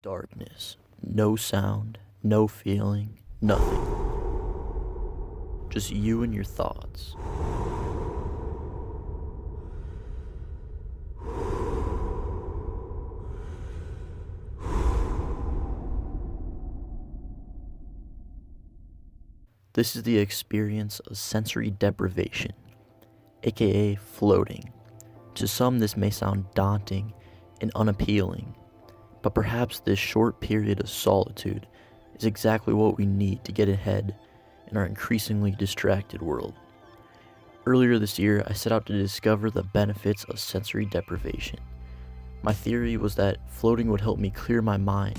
Darkness. No sound, no feeling, nothing. Just you and your thoughts. This is the experience of sensory deprivation, aka floating. To some, this may sound daunting and unappealing, but perhaps this short period of solitude is exactly what we need to get ahead in our increasingly distracted world. Earlier this year, I set out to discover the benefits of sensory deprivation. My theory was that floating would help me clear my mind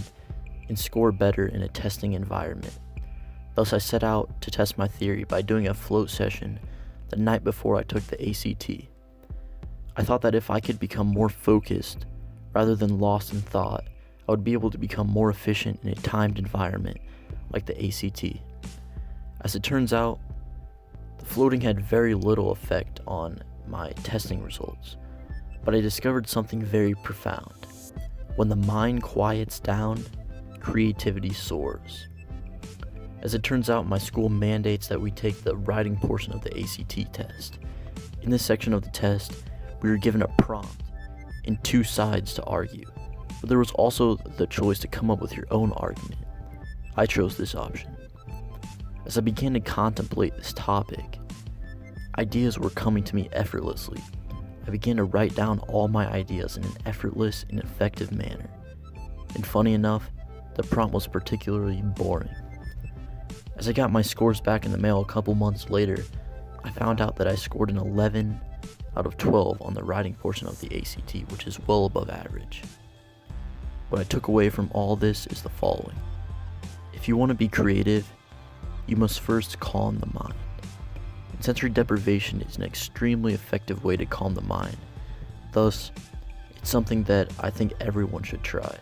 and score better in a testing environment. Thus, I set out to test my theory by doing a float session the night before I took the ACT. I thought that if I could become more focused rather than lost in thought, I would be able to become more efficient in a timed environment like the ACT. As it turns out, the floating had very little effect on my testing results, but I discovered something very profound. When the mind quiets down, creativity soars. As it turns out, my school mandates that we take the writing portion of the ACT test. In this section of the test, we were given a prompt and two sides to argue, but there was also the choice to come up with your own argument. I chose this option. As I began to contemplate this topic, ideas were coming to me effortlessly. I began to write down all my ideas in an effortless and effective manner. And funny enough, the prompt was particularly boring. As I got my scores back in the mail a couple months later, I found out that I scored an 11 out of 12 on the writing portion of the ACT, which is well above average. What I took away from all this is the following. If you want to be creative, you must first calm the mind. And sensory deprivation is an extremely effective way to calm the mind. Thus, it's something that I think everyone should try.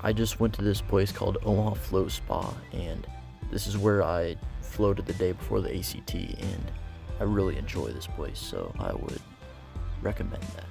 I just went to this place called Omaha Flow Spa, and this is where I floated the day before the ACT, and I really enjoy this place, so I would recommend that.